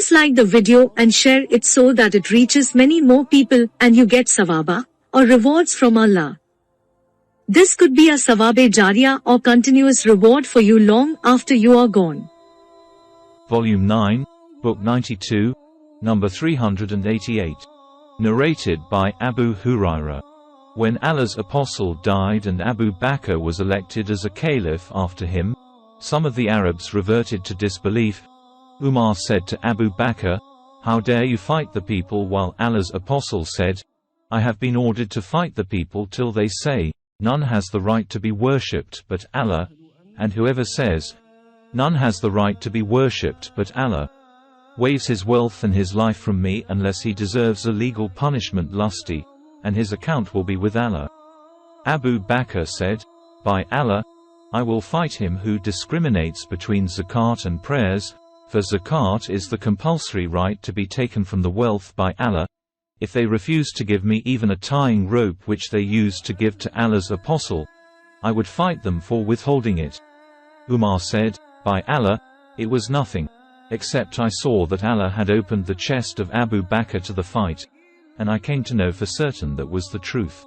Please like the video and share it so that it reaches many more people and you get sawaba, or rewards from Allah. This could be a sawabe jariyah or continuous reward for you long after you are gone. Volume 9, Book 92, number 388. Narrated by Abu Hurairah. When Allah's apostle died and Abu Bakr was elected as a caliph after him, some of the Arabs reverted to disbelief. Umar said to Abu Bakr, "How dare you fight the people?" while Allah's apostle said, "I have been ordered to fight the people till they say, 'None has the right to be worshipped but Allah,' and whoever says, 'None has the right to be worshipped but Allah,' waives his wealth and his life from me unless he deserves a legal punishment lusty, and his account will be with Allah." Abu Bakr said, "By Allah, I will fight him who discriminates between zakat and prayers, for zakat is the compulsory right to be taken from the wealth by Allah. If they refuse to give me even a tying rope which they used to give to Allah's apostle, I would fight them for withholding it." Umar said, "By Allah, it was nothing, except I saw that Allah had opened the chest of Abu Bakr to the fight, and I came to know for certain that was the truth."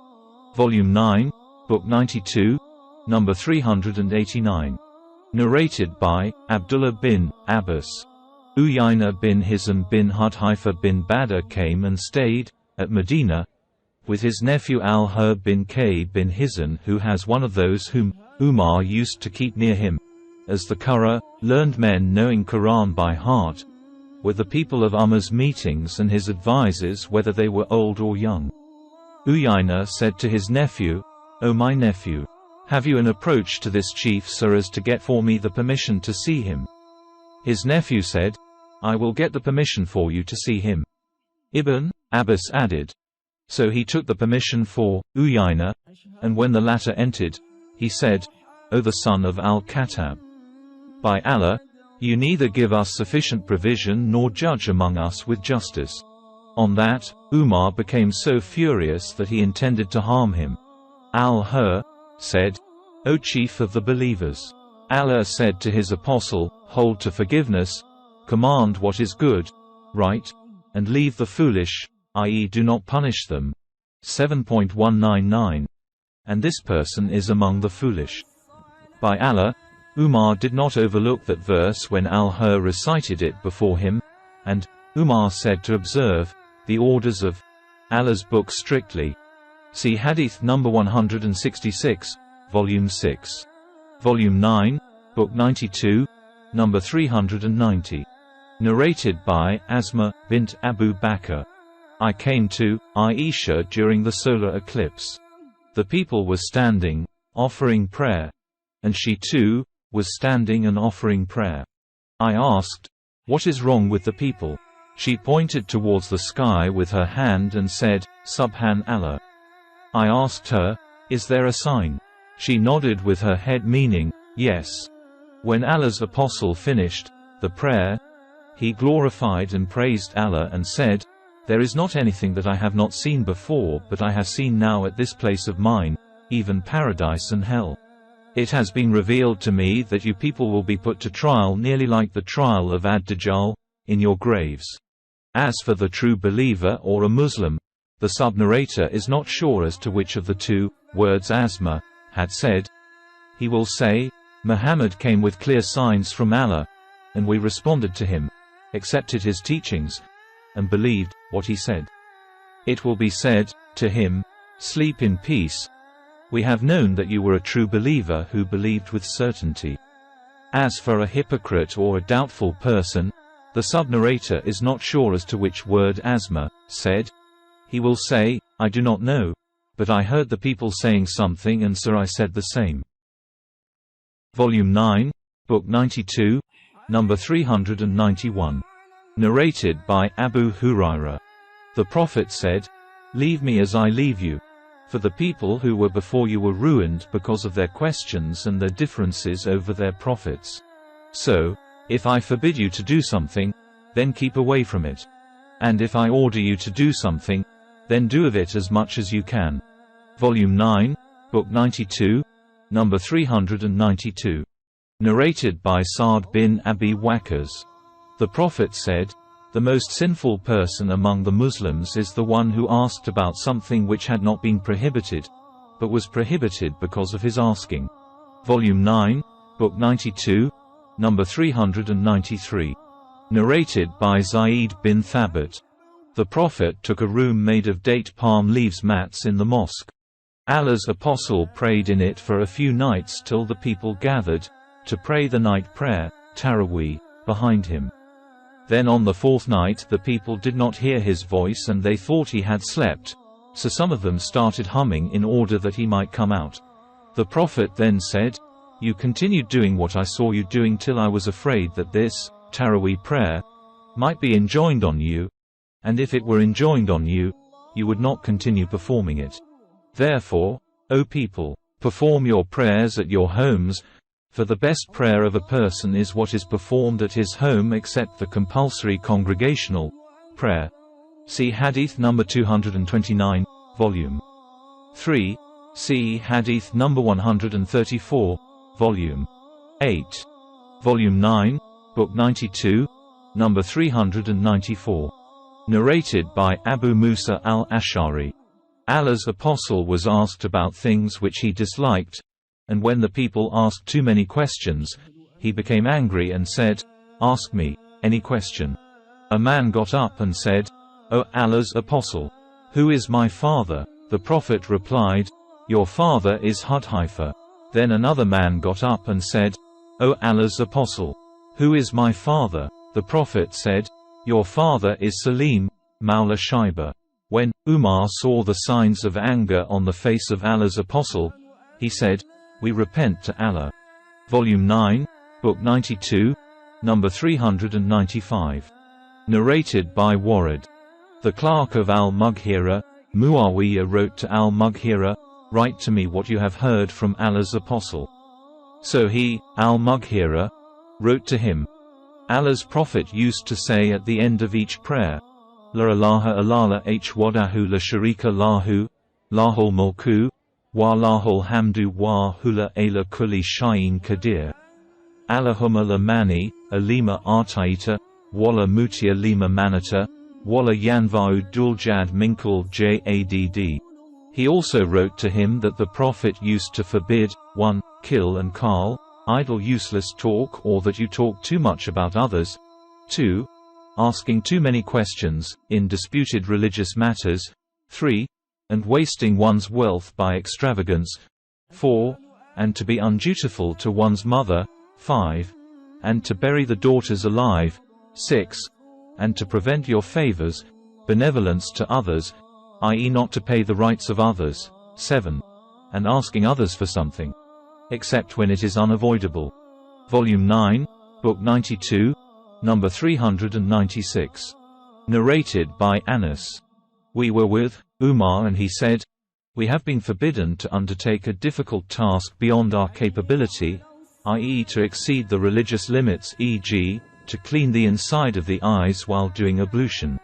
Volume 9, Book 92, number 389. Narrated by Abdullah bin Abbas. Uyayna bin Hisam bin Hudhaifa bin Badr came and stayed at Medina with his nephew Al-Hur bin Kay bin Hizan, who has one of those whom Umar used to keep near him, as the Qurra, learned men knowing Quran by heart, were the people of Umar's meetings and his advisers whether they were old or young. Uyayna said to his nephew, "O my nephew, have you an approach to this chief so as to get for me the permission to see him?" His nephew said, "I will get the permission for you to see him." Ibn Abbas added, "So he took the permission for Uyayna, and when the latter entered, he said, 'O the son of Al-Khattab, by Allah, you neither give us sufficient provision nor judge among us with justice.'" On that, Umar became so furious that he intended to harm him. Al-Hur said, "O chief of the believers, Allah said to his apostle, 'Hold to forgiveness, command what is good, right, and leave the foolish, i.e. do not punish them.' 7.199. And this person is among the foolish. By Allah, Umar did not overlook that verse when Al-Hur recited it before him, and Umar said to observe the orders of Allah's book strictly. See Hadith number 166, Volume 6. Volume 9, Book 92, number 390. Narrated by Asma bint Abu Bakr. I came to Aisha during the solar eclipse. The people were standing, offering prayer, and she too was standing and offering prayer. I asked, "What is wrong with the people?" She pointed towards the sky with her hand and said, "Subhan Allah." I asked her, "Is there a sign?" She nodded with her head, meaning, yes. When Allah's apostle finished the prayer, he glorified and praised Allah and said, "There is not anything that I have not seen before but I have seen now at this place of mine, even paradise and hell. It has been revealed to me that you people will be put to trial nearly like the trial of Ad-Dajjal, in your graves. As for the true believer or a Muslim, the sub-narrator is not sure as to which of the two words Asma had said. He will say, Muhammad came with clear signs from Allah, and we responded to him, accepted his teachings, and believed what he said. It will be said to him, sleep in peace. We have known that you were a true believer who believed with certainty. As for a hypocrite or a doubtful person, the sub-narrator is not sure as to which word Asma said. He will say, I do not know, but I heard the people saying something and so I said the same. Volume 9, Book 92, number 391. Narrated by Abu Hurairah. The Prophet said, Leave me as I leave you. For the people who were before you were ruined because of their questions and their differences over their prophets. So, if I forbid you to do something, then keep away from it. And if I order you to do something, then do of it as much as you can. Volume 9, Book 92, number 392. Narrated by Sa'd bin Abi Waqqas. The Prophet said, The most sinful person among the Muslims is the one who asked about something which had not been prohibited, but was prohibited because of his asking. Volume 9, Book 92, number 393. Narrated by Zayd bin Thabit. The Prophet took a room made of date palm leaves mats in the mosque. Allah's apostle prayed in it for a few nights till the people gathered to pray the night prayer, Taraweeh, behind him. Then on the fourth night the people did not hear his voice and they thought he had slept, so some of them started humming in order that he might come out. The Prophet then said, "You continued doing what I saw you doing till I was afraid that this, Taraweeh prayer, might be enjoined on you, and if it were enjoined on you, you would not continue performing it. Therefore, O people, perform your prayers at your homes, for the best prayer of a person is what is performed at his home except the compulsory congregational prayer." See Hadith number 229, Volume 3. See Hadith number 134, Volume 8. Volume 9, Book 92, number 394. Narrated by Abu Musa al-Ash'ari. Allah's apostle was asked about things which he disliked, and when the people asked too many questions, he became angry and said, "Ask me any question." A man got up and said, "O Allah's apostle, who is my father?" The Prophet replied, "Your father is Hudhaifa." Then another man got up and said, "O Allah's apostle, who is my father?" The Prophet said, "Your father is Salim, Mawla Shaiba." When Umar saw the signs of anger on the face of Allah's apostle, he said, "We repent to Allah." Volume 9, Book 92, number 395. Narrated by Warid. The clerk of al-Mughira, Muawiyah, wrote to al-Mughira, "Write to me what you have heard from Allah's apostle." So he, al-Mughira, wrote to him. Allah's Prophet used to say at the end of each prayer, "La ilaha illallah wahdahu la sharika lahu, lahul mulku, wa lahul hamdu wa huwa ala kulli shay'in qadir. Allahumma la mani, alima ataita, wala mutia lima manata, wala yanva'u duljad minkul jadd." He also wrote to him that the Prophet used to forbid, 1. Kill and Karl, idle useless talk or that you talk too much about others, 2. Asking too many questions, in disputed religious matters, 3. And wasting one's wealth by extravagance, 4. And to be undutiful to one's mother, 5. And to bury the daughters alive, 6. And to prevent your favors, benevolence to others, i.e. not to pay the rights of others, 7. And asking others for something, except when it is unavoidable. Volume 9, Book 92, number 396. Narrated by Anas. We were with Umar and he said, "We have been forbidden to undertake a difficult task beyond our capability, i.e. to exceed the religious limits, e.g., to clean the inside of the eyes while doing ablution."